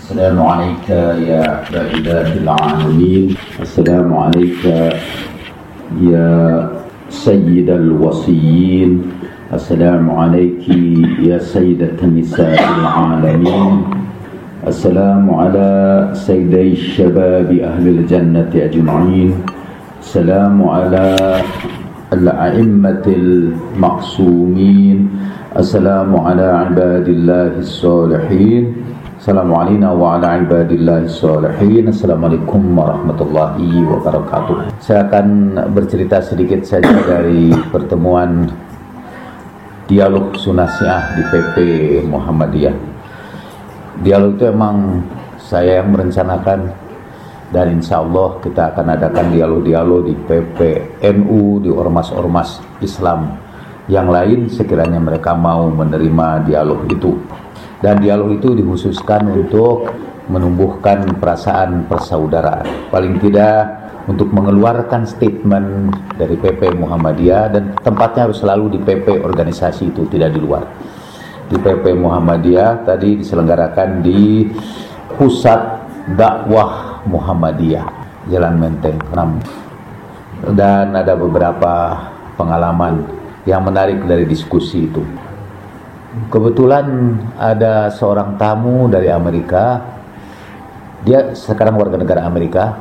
السلام عليك يا إله العالمين. السلام عليك يا سيد الوصيين. السلام عليك يا سيدة نساء العالمين. السلام على سيدي الشباب أهل الجنة أجمعين. السلام على الأئمة المعصومين. السلام على عباد الله الصالحين. Assalamualaikum warahmatullahi wabarakatuh. Assalamualaikum warahmatullahi wabarakatuh. Saya akan bercerita sedikit saja dari pertemuan dialog Sunnah Syiah di PP Muhammadiyah. Dialog itu emang saya yang merencanakan, dan insya Allah kita akan adakan dialog-dialog di PP NU, di ormas-ormas Islam yang lain sekiranya mereka mau menerima dialog itu. Dan dialog itu dikhususkan untuk menumbuhkan perasaan persaudaraan, paling tidak untuk mengeluarkan statement dari PP Muhammadiyah, dan tempatnya harus selalu di PP organisasi itu, tidak di luar. Di PP Muhammadiyah tadi diselenggarakan di Pusat Dakwah Muhammadiyah Jalan Menteng 6, dan ada beberapa pengalaman yang menarik dari diskusi itu. Kebetulan ada seorang tamu dari Amerika. Dia sekarang warga negara Amerika.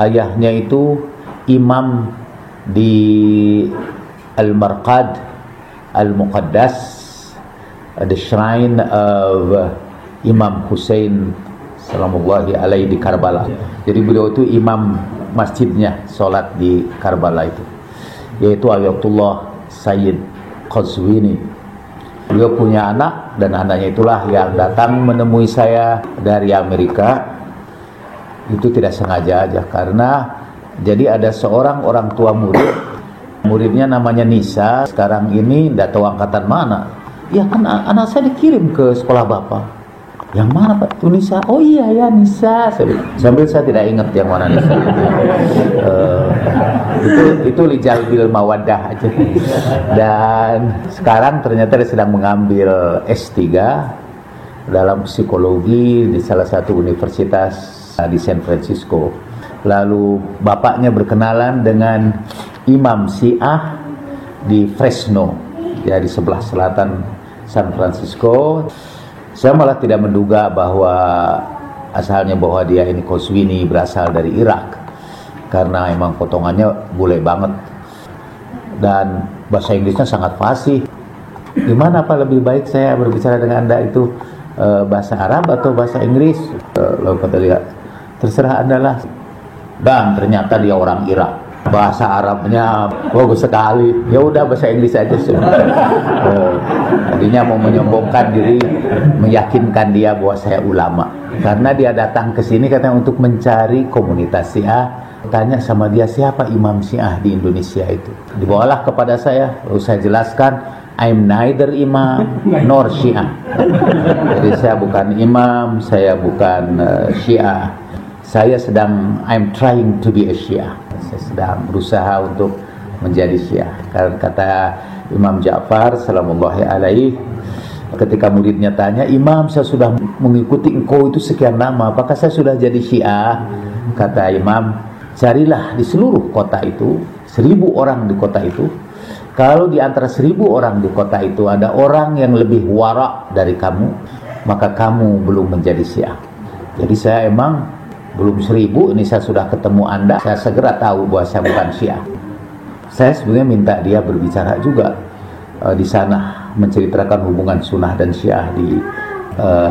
Ayahnya itu imam di Al-Marqad Al-Muqaddas, the shrine of Imam Hussein salamullahi alaihi di Karbala. Jadi beliau itu imam masjidnya, sholat di Karbala itu, yaitu Ayatullah Sayyid Qazwini. Beliau punya anak, dan anaknya itulah yang datang menemui saya dari Amerika. Itu tidak sengaja aja, karena jadi ada seorang orang tua muridnya namanya Nisa. Sekarang ini tidak tahu angkatan mana. Ya kan anak saya dikirim ke sekolah bapak. Yang mana Pak? Itu Nisa. Oh iya ya Nisa. Sambil saya tidak ingat yang mana Nisa. Itu lijal bil mawaddah aja. Dan sekarang ternyata dia sedang mengambil S3 dalam psikologi di salah satu universitas di San Francisco. Lalu bapaknya berkenalan dengan imam Syiah di Fresno, ya di sebelah selatan San Francisco. Saya malah tidak menduga bahwa asalnya bahwa dia ini Qazwini berasal dari Irak, karena emang potongannya bule banget dan bahasa Inggrisnya sangat fasih. Gimana Pak, lebih baik saya berbicara dengan Anda itu bahasa Arab atau bahasa Inggris? Lalu kata dia, terserah Anda lah. Dan ternyata dia orang Irak. Bahasa Arabnya bagus sekali. Ya udah bahasa Inggris aja sih. Tadinya mau menyombongkan diri, meyakinkan dia bahwa saya ulama. Karena dia datang ke sini katanya untuk mencari komunitas Syiah. Tanya sama dia, siapa imam Syiah di Indonesia itu. Dibawalah kepada saya, lalu saya jelaskan, I'm neither imam nor Syiah. Jadi saya bukan imam, saya bukan Syiah. I'm trying to be a Syiah. Saya sedang berusaha untuk menjadi Syiah. Karena kata Imam Ja'far salamullahi alaihi, ketika muridnya tanya, Imam, saya sudah mengikuti engkau itu sekian lama, apakah saya sudah jadi Syiah? Kata Imam, carilah di seluruh kota itu, 1000 orang di kota itu. Kalau di antara 1000 orang di kota itu ada orang yang lebih wara dari kamu, maka kamu belum menjadi Syiah. Jadi saya emang belum 1000, ini saya sudah ketemu Anda, saya segera tahu bahwa saya bukan Syiah. Saya sebenarnya minta dia berbicara juga di sana, menceritakan hubungan Sunnah dan Syiah di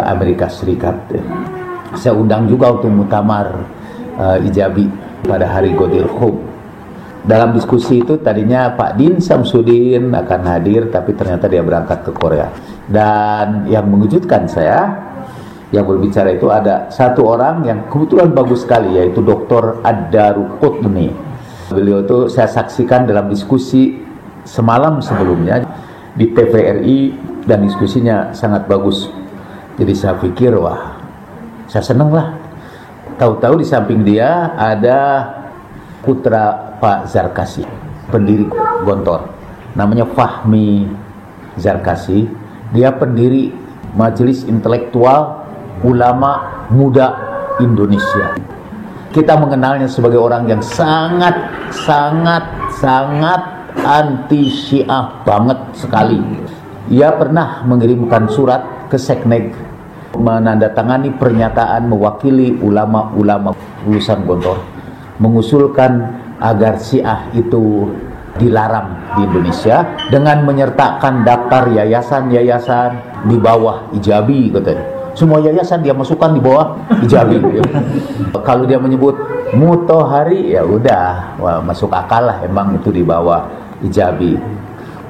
Amerika Serikat. Saya undang juga untuk muktamar ijabi pada hari Ghadir Khumm. Dalam diskusi itu tadinya Pak Din Samsudin akan hadir, tapi ternyata dia berangkat ke Korea. Dan yang mengejutkan saya, yang berbicara itu ada satu orang yang kebetulan bagus sekali, yaitu Dr. Ad-Daruqutni. Beliau itu saya saksikan dalam diskusi semalam sebelumnya di TVRI, dan diskusinya sangat bagus. Jadi saya pikir, wah, saya seneng lah. Tahu-tahu di samping dia ada putra Pak Zarkasi, pendiri Gontor, namanya Fahmi Zarkasi. Dia pendiri Majelis Intelektual ulama muda Indonesia. Kita mengenalnya sebagai orang yang sangat anti Syiah banget sekali. Ia pernah mengirimkan surat ke Seknek menandatangani pernyataan mewakili ulama-ulama lulusan Gontor mengusulkan agar Syiah itu dilarang di Indonesia dengan menyertakan daftar yayasan-yayasan di bawah Ijabi katanya. Semua yayasan dia masukkan di bawah Ijabi. Kalau dia menyebut Mutahari ya udah, masuk akal lah, emang itu di bawah Ijabi.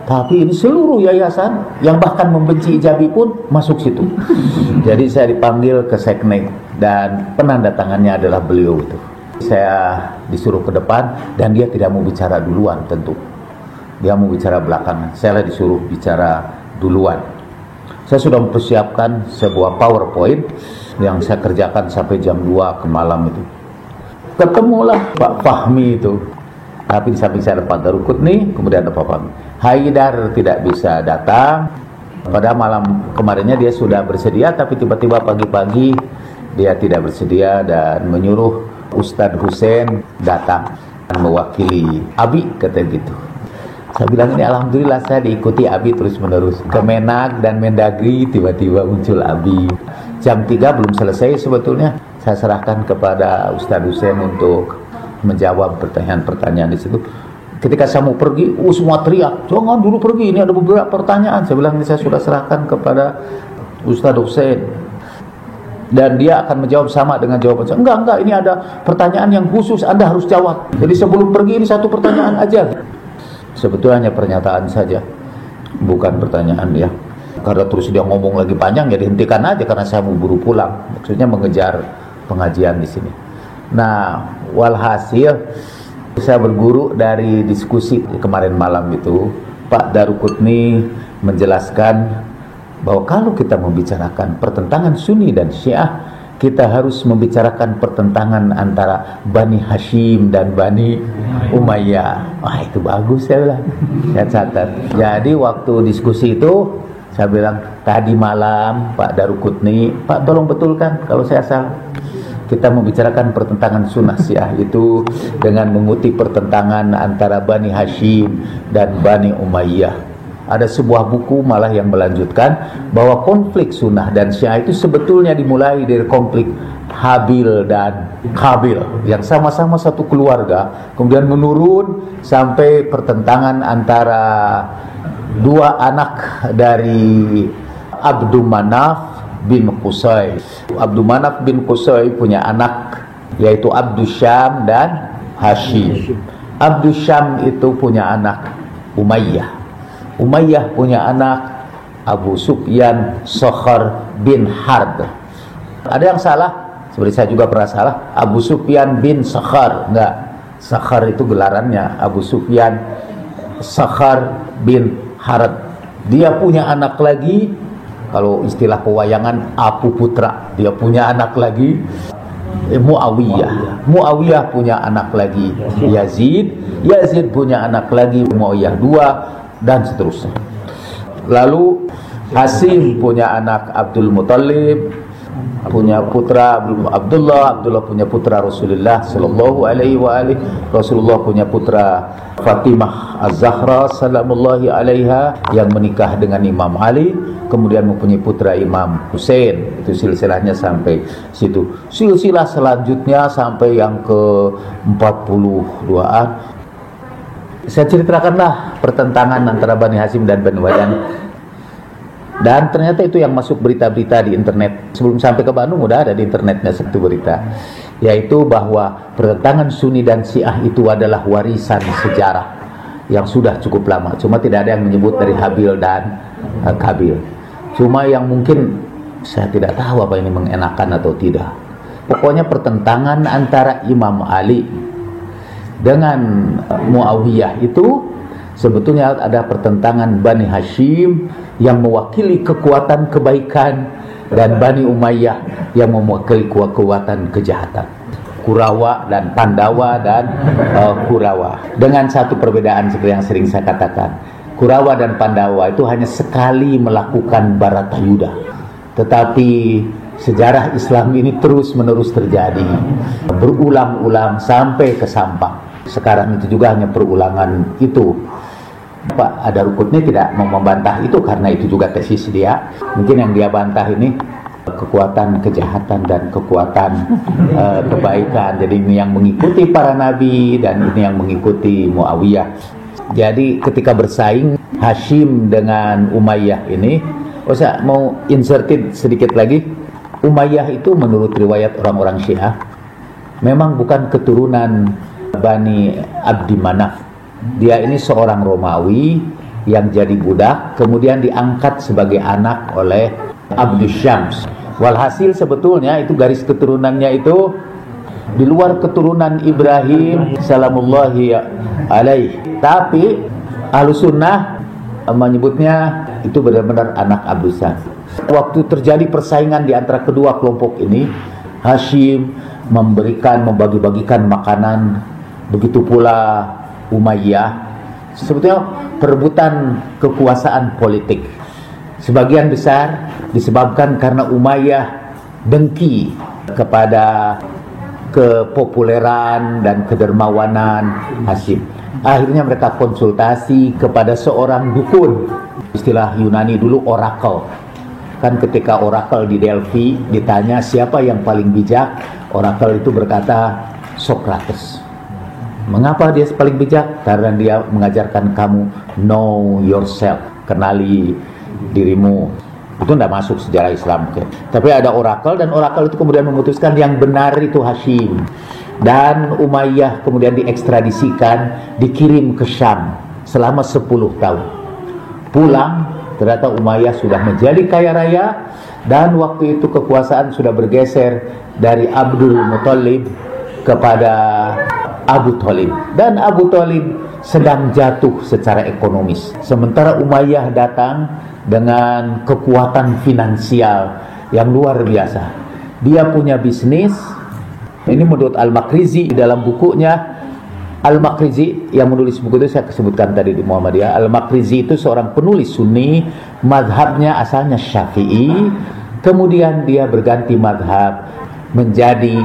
Tapi ini seluruh yayasan yang bahkan membenci Ijabi pun masuk situ. Jadi saya dipanggil ke Seknek dan penandatangannya adalah beliau itu. Saya disuruh ke depan dan dia tidak mau bicara duluan tentu. Dia mau bicara belakangan. Saya disuruh bicara duluan. Saya sudah mempersiapkan sebuah PowerPoint yang saya kerjakan sampai jam 2 ke malam itu. Ketemulah Pak Fahmi itu. Tapi di samping saya ada Pak Daruqutni, kemudian ada Pak Fahmi. Haidar tidak bisa datang. Pada malam kemarinnya dia sudah bersedia, tapi tiba-tiba pagi-pagi dia tidak bersedia dan menyuruh Ustadz Hussein datang mewakili Abi, kata gitu. Saya bilang ini alhamdulillah saya diikuti Abi terus menerus. Kemenak dan Mendagri tiba-tiba muncul Abi. Jam 3 belum selesai sebetulnya. Saya serahkan kepada Ustadz Hussein untuk menjawab pertanyaan-pertanyaan di situ. Ketika saya mau pergi, semua teriak, jangan dulu pergi, ini ada beberapa pertanyaan. Saya bilang ini saya sudah serahkan kepada Ustadz Hussein. Dan dia akan menjawab sama dengan jawaban saya. Enggak, ini ada pertanyaan yang khusus Anda harus jawab. Jadi sebelum pergi ini satu pertanyaan aja. Sebetulnya hanya pernyataan saja, bukan pertanyaan ya. Karena terus dia ngomong lagi panjang, ya dihentikan aja karena saya mau buru pulang. Maksudnya mengejar pengajian di sini. Nah, walhasil saya berguru dari diskusi kemarin malam itu. Pak Daruqutni menjelaskan bahwa kalau kita membicarakan pertentangan Sunni dan Syiah, kita harus membicarakan pertentangan antara Bani Hashim dan Bani Umayyah. Wah, itu bagus, saya bilang. Saya catat. Jadi waktu diskusi itu saya bilang, tadi malam Pak Daruqutni, Pak tolong betulkan kalau saya salah. Kita membicarakan pertentangan Sunnah Syiah itu dengan mengutip pertentangan antara Bani Hashim dan Bani Umayyah. Ada sebuah buku malah yang melanjutkan bahwa konflik Sunnah dan Syiah itu sebetulnya dimulai dari konflik Habil dan Qabil yang sama-sama satu keluarga, kemudian menurun sampai pertentangan antara dua anak dari Abdul Manaf bin Qusay. Abdul Manaf bin Qusay punya anak yaitu Abdul Syam dan Hashim. Abdul Syam itu punya anak Umayyah. Umayyah punya anak Abu Sufyan Sakhar bin Harb. Ada yang salah, seperti saya juga pernah salah, Abu Sufyan bin Sakhar, enggak. Sakhar itu gelarannya, Abu Sufyan Sakhar bin Harb. Dia punya anak lagi, kalau istilah pewayangan Apu Putra. Dia punya anak lagi Muawiyah. Muawiyah punya anak lagi Yazid. Yazid punya anak lagi Muawiyah 2 dan seterusnya. Lalu Hasim punya anak Abdul Muttalib, punya putra Abdullah. Abdullah punya putra Rasulullah sallallahu alaihi wa alihi. Rasulullah punya putra Fatimah Az-Zahra salamullahi alaiha yang menikah dengan Imam Ali, kemudian mempunyai putra Imam Hussein. Itu silsilahnya sampai situ. Silsilah selanjutnya sampai yang ke 42-an. Saya ceritakanlah pertentangan antara Bani Hashim dan Bani Umayyah. Dan ternyata itu yang masuk berita-berita di internet. Sebelum sampai ke Bandung udah ada di internetnya satu berita, yaitu bahwa pertentangan Sunni dan Syiah itu adalah warisan sejarah yang sudah cukup lama. Cuma tidak ada yang menyebut dari Habil dan Qabil. Cuma yang mungkin saya tidak tahu apa ini mengenakan atau tidak. Pokoknya pertentangan antara Imam Ali dengan Muawiyah itu sebetulnya ada pertentangan Bani Hashim yang mewakili kekuatan kebaikan dan Bani Umayyah yang mewakili kekuatan kejahatan. Kurawa dan Pandawa dan Kurawa. Dengan satu perbedaan seperti yang sering saya katakan. Kurawa dan Pandawa itu hanya sekali melakukan Baratayuda. Tetapi sejarah Islam ini terus-menerus terjadi, berulang-ulang sampai ke Sampang. Sekarang itu juga hanya perulangan itu. Pak Ada Rukutni tidak mau membantah itu karena itu juga tesis dia. Mungkin yang dia bantah ini kekuatan kejahatan dan kekuatan kebaikan. Jadi ini yang mengikuti para nabi dan ini yang mengikuti Muawiyah. Jadi ketika bersaing Hashim dengan Umayyah ini, saya mau inserted sedikit lagi. Umayyah itu menurut riwayat orang-orang Syiah memang bukan keturunan Bani Abdi Manaf. Dia ini seorang Romawi yang jadi budak, kemudian diangkat sebagai anak oleh Abdus Syams. Walhasil sebetulnya itu garis keturunannya itu di luar keturunan Ibrahim salamullahi alaih. Tapi Ahlus Sunnah menyebutnya itu benar-benar anak Abdus Syams. Waktu terjadi persaingan di antara kedua kelompok ini, Hashim membagi-bagikan makanan, begitu pula Umayyah. Sebetulnya perebutan kekuasaan politik sebagian besar disebabkan karena Umayyah dengki kepada kepopuleran dan kedermawanan Hashim. Akhirnya mereka konsultasi kepada seorang dukun, istilah Yunani dulu oracle. Kan ketika oracle di Delphi ditanya siapa yang paling bijak, oracle itu berkata Socrates. Mengapa dia paling bijak? Karena dia mengajarkan kamu know yourself, kenali dirimu. Itu tidak masuk sejarah Islam. Tapi ada oracle, dan oracle itu kemudian memutuskan yang benar itu Hashim. Dan Umayyah kemudian diekstradisikan, dikirim ke Syam selama 10 tahun. Pulang, ternyata Umayyah sudah menjadi kaya raya, dan waktu itu kekuasaan sudah bergeser dari Abdul Muthalib kepada Abu Thalib, dan Abu Thalib sedang jatuh secara ekonomis. Sementara Umayyah datang dengan kekuatan finansial yang luar biasa. Dia punya bisnis. Ini menurut Al-Makrizi dalam bukunya. Al-Makrizi yang menulis buku itu saya sebutkan tadi di Muhammadiyah. Al-Makrizi itu seorang penulis Sunni, mazhabnya asalnya Syafi'i, kemudian dia berganti mazhab menjadi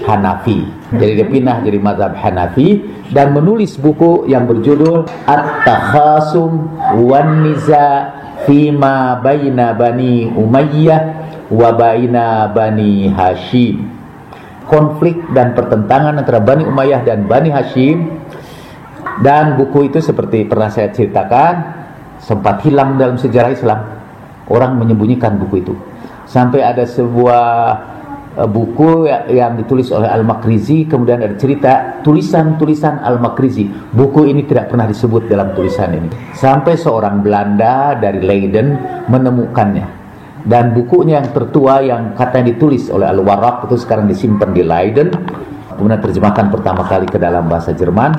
Hanafi. Jadi dia pindah jadi mazhab Hanafi dan menulis buku yang berjudul At-Takhasum wan Niza Fima Baina Bani Umayyah wa Baina Bani Hashim. Konflik dan pertentangan antara Bani Umayyah dan Bani Hashim. Dan buku itu seperti pernah saya ceritakan sempat hilang dalam sejarah Islam. Orang menyembunyikan buku itu. Sampai ada sebuah buku yang ditulis oleh Al-Makrizi, kemudian ada cerita tulisan-tulisan Al-Makrizi. Buku ini tidak pernah disebut dalam tulisan ini. Sampai seorang Belanda dari Leiden menemukannya. Dan bukunya yang tertua yang katanya ditulis oleh Al-Warraq itu sekarang disimpan di Leiden. Kemudian terjemahkan pertama kali ke dalam bahasa Jerman.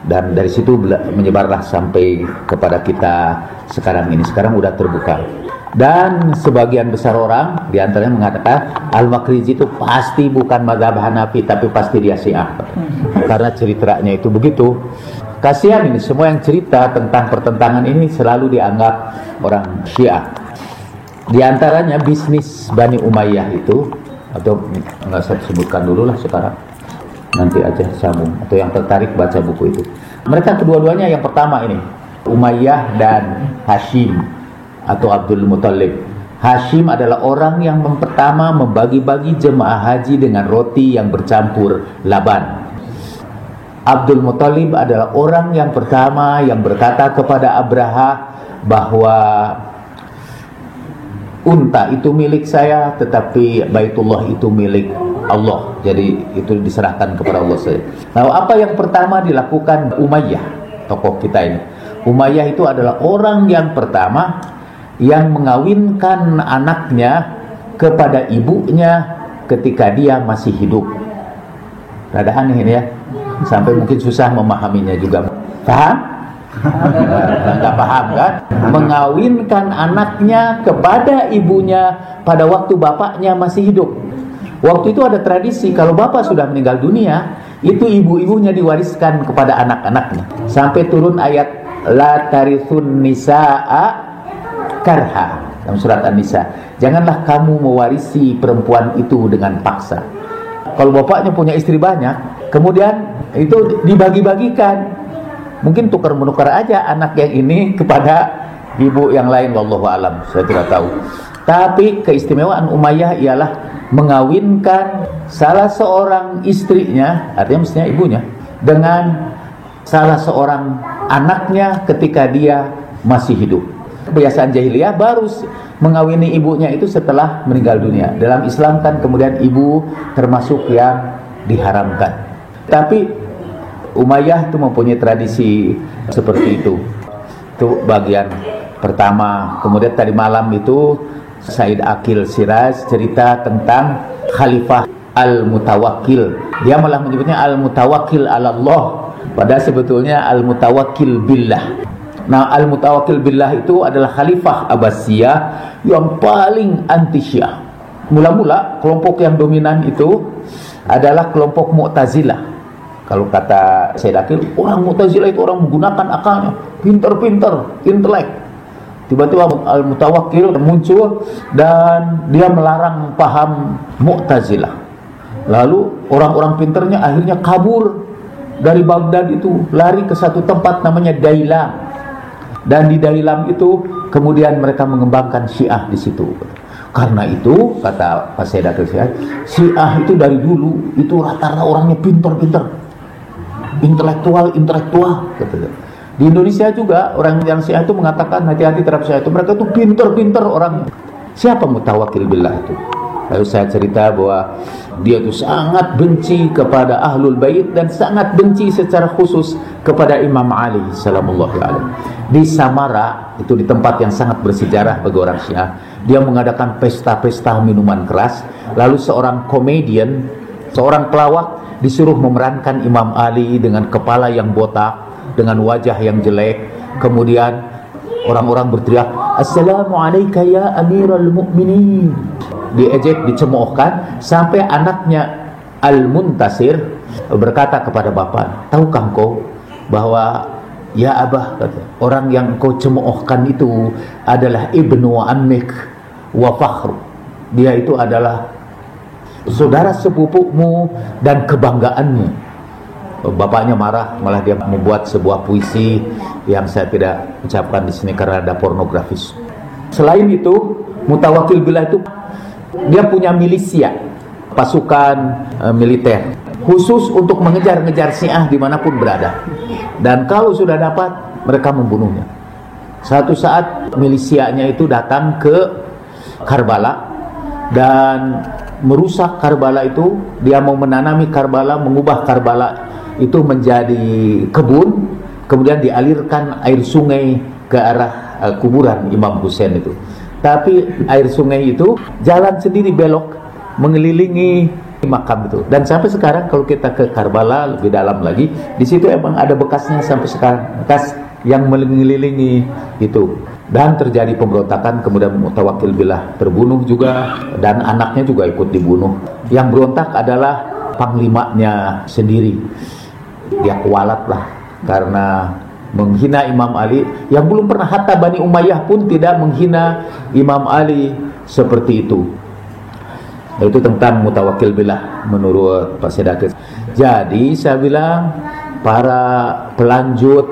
Dan dari situ menyebarlah sampai kepada kita sekarang ini. Sekarang udah terbuka. Dan sebagian besar orang diantaranya mengatakan Al-Makrizi itu pasti bukan mazhab Hanafi, tapi pasti dia Syiah. Karena ceritanya itu begitu. Kasihan ini, semua yang cerita tentang pertentangan ini selalu dianggap orang Syiah. Di antaranya bisnis Bani Umayyah itu, atau nggak saya sebutkan dulu lah sekarang, nanti aja sambung, atau yang tertarik baca buku itu. Mereka kedua-duanya yang pertama ini, Umayyah dan Hashim atau Abdul Muthalib. Hashim adalah orang yang pertama membagi-bagi jemaah haji dengan roti yang bercampur laban. Abdul Muthalib adalah orang yang pertama yang berkata kepada Abraha bahwa unta itu milik saya, tetapi Baitullah itu milik Allah. Jadi itu diserahkan kepada Allah saja. Nah, apa yang pertama dilakukan Umayyah, tokoh kita ini? Umayyah itu adalah orang yang pertama yang mengawinkan anaknya kepada ibunya ketika dia masih hidup. Rada aneh ini ya, sampai mungkin susah memahaminya juga. Paham? Nggak paham kan? Mengawinkan anaknya kepada ibunya pada waktu bapaknya masih hidup. Waktu itu ada tradisi kalau bapak sudah meninggal dunia, itu ibu-ibunya diwariskan kepada anak-anaknya. Sampai turun ayat la tarithun nisaa karha. dalam surat An-Nisa. Janganlah kamu mewarisi perempuan itu dengan paksa. Kalau bapaknya punya istri banyak, kemudian itu dibagi-bagikan, mungkin tukar-menukar aja anak yang ini kepada ibu yang lain, wallahu alam, saya tidak tahu. Tapi keistimewaan Umayyah ialah mengawinkan salah seorang istrinya, artinya mestinya ibunya, dengan salah seorang anaknya ketika dia masih hidup. Kebiasaan jahiliyah baru mengawini ibunya itu setelah meninggal dunia. Dalam Islam kan kemudian ibu termasuk yang diharamkan. Tapi Umayyah itu mempunyai tradisi seperti itu. Itu bagian pertama. Kemudian tadi malam itu Said Aqil Siraj cerita tentang Khalifah Al-Mutawakkil. Dia malah menyebutnya Al-Mutawakkil ala Allah, padahal sebetulnya Al-Mutawakkil billah. Nah, Al-Mutawakkil billah itu adalah Khalifah Abbasiyah yang paling anti Syiah. Mula-mula kelompok yang dominan itu adalah kelompok Mu'tazilah. Kalau kata Said Aqil, orang Mu'tazilah itu orang menggunakan akalnya, pinter-pinter, intelek. Tiba-tiba Al-Mutawakkil muncul dan dia melarang paham Mu'tazilah. Lalu orang-orang pinternya akhirnya kabur dari Baghdad itu, lari ke satu tempat namanya Dailam. Dan di Dailam itu kemudian mereka mengembangkan Syiah di situ. Karena itu kata Pak Said Aqil Syiah itu dari dulu itu rata-rata orangnya pinter-pinter, intelektual gitu. Di Indonesia juga orang yang Syiah itu mengatakan hati-hati terhadap Syiah itu, mereka itu pinter-pinter orang. Siapa Mutawakkil billah itu? Lalu saya cerita bahwa dia itu sangat benci kepada Ahlul Bait dan sangat benci secara khusus kepada Imam Ali sallallahu alaihi. Di Samara, itu di tempat yang sangat bersejarah bagi orang Syiah, dia mengadakan pesta-pesta minuman keras. Lalu seorang komedian, seorang pelawak disuruh memerankan Imam Ali dengan kepala yang botak, dengan wajah yang jelek. Kemudian orang-orang berteriak, "Assalamualaikum ya Amirul Mukminin." Diejek, dicemoohkan, sampai anaknya Al-Muntasir berkata kepada bapak, "Tahukah engkau bahwa ya Abah, kata, orang yang kau cemoohkan itu adalah ibnu ammik wa fakhr. Dia itu adalah saudara sepupumu dan kebanggaanmu." Bapaknya marah, malah dia membuat sebuah puisi yang saya tidak ucapkan di sini karena ada pornografis. Selain itu, Mutawakkil billah itu dia punya milisia, pasukan militer khusus untuk mengejar-ngejar Syiah dimanapun berada. Dan kalau sudah dapat, mereka membunuhnya. Satu saat milisianya itu datang ke Karbala dan merusak Karbala itu. Dia mau menanami Karbala, mengubah Karbala itu menjadi kebun, kemudian dialirkan air sungai ke arah kuburan Imam Husain itu. Tapi air sungai itu jalan sendiri belok mengelilingi makam itu. Dan sampai sekarang kalau kita ke Karbala lebih dalam lagi, di situ emang ada bekasnya sampai sekarang, bekas yang mengelilingi itu. Dan terjadi pemberontakan, kemudian Mutawakkil billah terbunuh juga, dan anaknya juga ikut dibunuh. Yang berontak adalah panglimanya sendiri. Dia kualat lah karena menghina Imam Ali, yang belum pernah, hatta Bani Umayyah pun tidak menghina Imam Ali seperti itu. Itu tentang Mutawakkil billah menurut Pak Said Aqil. Jadi saya bilang para pelanjut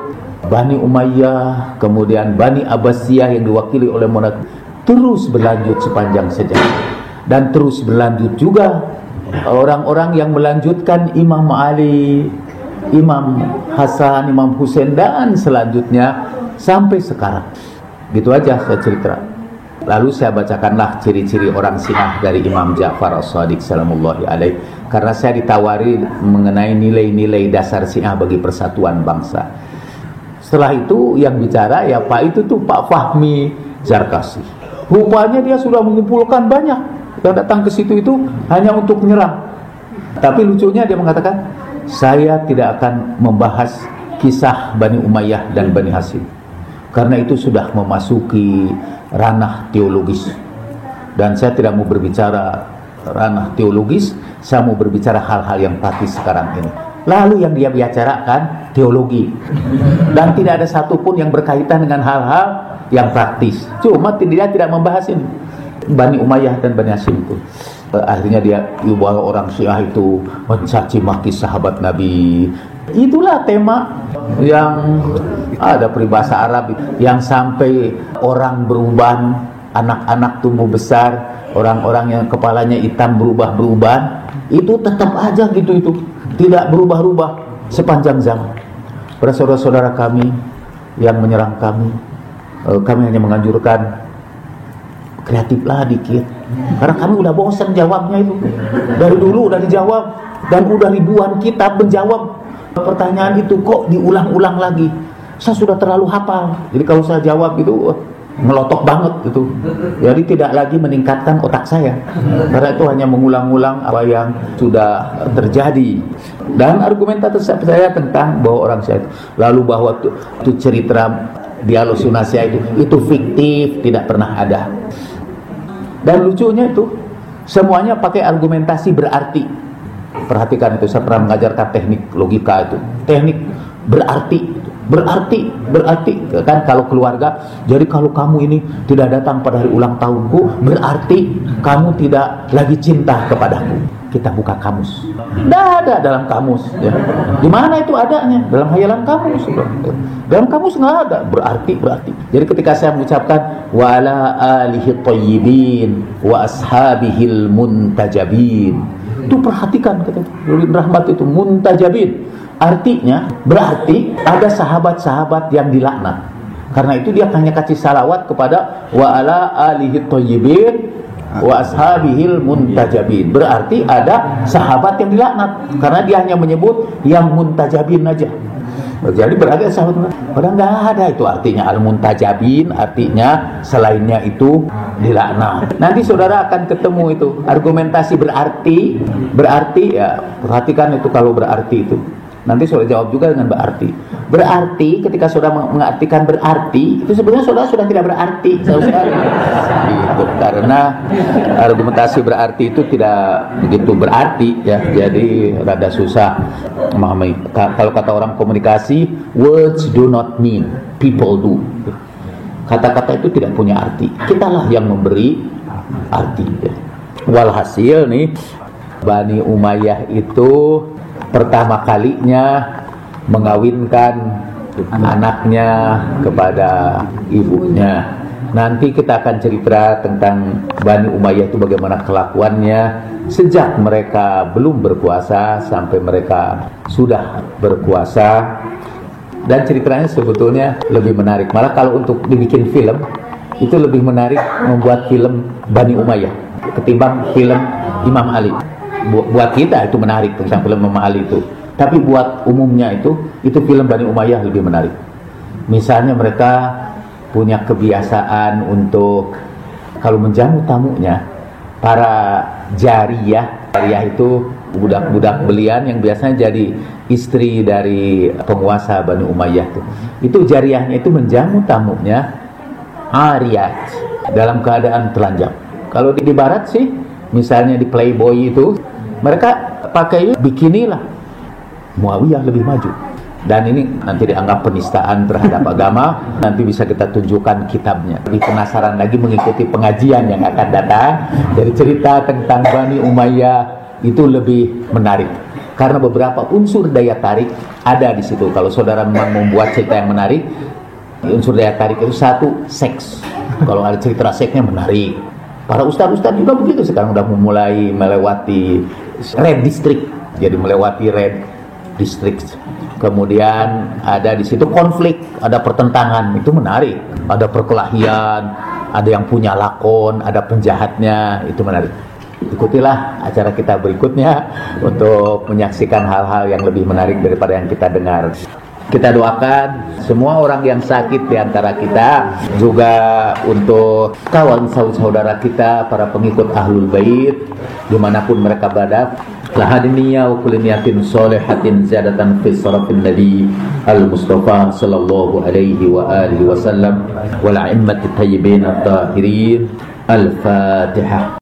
Bani Umayyah, kemudian Bani Abbasiyah yang diwakili oleh monark terus berlanjut sepanjang sejarah. Dan terus berlanjut juga orang-orang yang melanjutkan Imam Ali, Imam Hasan, Imam Husain, dan selanjutnya sampai sekarang. Gitu aja saya cerita. Lalu saya bacakanlah ciri-ciri orang Syiah dari Imam Ja'far As-Shadiq salamullahi alaih, karena saya ditawari mengenai nilai-nilai dasar Syiah bagi persatuan bangsa. Setelah itu yang bicara ya Pak itu tuh Pak Fahmi Zarkasi. Rupanya dia sudah mengumpulkan banyak yang datang ke situ itu hanya untuk menyerang. Tapi lucunya dia mengatakan, saya tidak akan membahas kisah Bani Umayyah dan Bani Hashim, karena itu sudah memasuki ranah teologis. Dan saya tidak mau berbicara ranah teologis, saya mau berbicara hal-hal yang praktis sekarang ini. Lalu yang dia bicarakan teologi, dan tidak ada satupun yang berkaitan dengan hal-hal yang praktis. Cuma dia tidak membahas ini Bani Umayyah dan Bani Hashim itu. Akhirnya dia bahwa orang Syiah itu mencaci maki sahabat Nabi. Itulah tema yang ada peribahasa Arab yang sampai orang beruban, anak-anak tumbuh besar, orang-orang yang kepalanya hitam berubah-berubah, itu tetap aja gitu, itu tidak berubah-ubah sepanjang zaman. Para saudara-saudara kami yang menyerang kami hanya menganjurkan kreatiflah dikit, karena kami udah bosan jawabnya itu. Dari dulu udah dijawab, dan udah ribuan kitab menjawab pertanyaan itu, kok diulang-ulang lagi. Saya sudah terlalu hafal, jadi kalau saya jawab itu melotok banget gitu. Jadi tidak lagi meningkatkan otak saya, karena itu hanya mengulang-ulang apa yang sudah terjadi. Dan argumentasi saya tentang bahwa orang Syiah, lalu bahwa itu cerita dialog Sunasya itu fiktif, tidak pernah ada. Dan lucunya itu semuanya pakai argumentasi berarti. Perhatikan itu, saya pernah mengajarkan teknik logika itu, teknik berarti kan kalau keluarga. Jadi kalau kamu ini tidak datang pada hari ulang tahunku, berarti kamu tidak lagi cinta kepadaku. Kita buka kamus, tidak ada dalam kamus ya. Di mana itu adanya? Dalam hayalan kamus. Dalam kamus nggak ada berarti. Jadi ketika saya mengucapkan wa ala alihi thayyibin wa ashabihil muntajabin, itu perhatikan kata Rahmat itu muntajabin, artinya berarti ada sahabat-sahabat yang dilaknat. Karena itu dia hanya kasih salawat kepada wa ala alihi thayyibin wa ashabihil muntajabin, berarti ada sahabat yang dilaknat, karena dia hanya menyebut yang muntajabin aja. Jadi berarti sahabat, padahal nggak ada itu artinya al-muntajabin, artinya selainnya itu dilaknat. Nanti saudara akan ketemu itu argumentasi berarti ya, perhatikan itu kalau berarti itu. Nanti saudara jawab juga dengan berarti. Berarti ketika saudara mengartikan berarti, itu sebenarnya saudara sudah tidak berarti gitu. Karena argumentasi berarti itu tidak begitu berarti ya. Jadi rada susah memahami. Kalau kata orang komunikasi, words do not mean, people do. Kata-kata itu tidak punya arti. Kitalah yang memberi arti ya. Walhasil nih, Bani Umayyah itu pertama kalinya mengawinkan anaknya kepada ibunya. Nanti kita akan cerita tentang Bani Umayyah itu bagaimana kelakuannya sejak mereka belum berkuasa sampai mereka sudah berkuasa. Dan ceritanya sebetulnya lebih menarik. Malah kalau untuk dibikin film, itu lebih menarik membuat film Bani Umayyah ketimbang film Imam Ali. Buat kita itu menarik tentang film Imam Ali itu, tapi buat umumnya itu film Bani Umayyah lebih menarik. Misalnya mereka punya kebiasaan untuk kalau menjamu tamunya, para jariyah itu budak-budak belian yang biasanya jadi istri dari penguasa Bani Umayyah itu jariyahnya itu menjamu tamunya ariyat, dalam keadaan telanjang. Kalau di barat sih, misalnya di Playboy itu mereka pakai bikini lah. Muawiyah lebih maju. Dan ini nanti dianggap penistaan terhadap agama. Nanti bisa kita tunjukkan kitabnya. Lebih penasaran lagi mengikuti pengajian yang akan datang. Jadi cerita tentang Bani Umayyah itu lebih menarik. Karena beberapa unsur daya tarik ada di situ. Kalau saudara memang membuat cerita yang menarik, unsur daya tarik itu satu, seks. Kalau ada cerita seksnya menarik. Para ustadz juga begitu sekarang udah memulai melewati red district, jadi melewati red district. Kemudian ada di situ konflik, ada pertentangan, itu menarik. Ada perkelahian, ada yang punya lakon, ada penjahatnya, itu menarik. Ikutilah acara kita berikutnya untuk menyaksikan hal-hal yang lebih menarik daripada yang kita dengar. Kita doakan semua orang yang sakit di antara kita, juga untuk kawan saudara kita, para pengikut Ahlul Bait dimanapun mereka berada. Lahadiniya wa kulli niyatin sholihatin ziyadatan fi sarafin nabi al-Mustafa sallallahu alaihi wa alihi wa sallam wal a'immatit thayyibin at-tahirin. Al-Fatihah.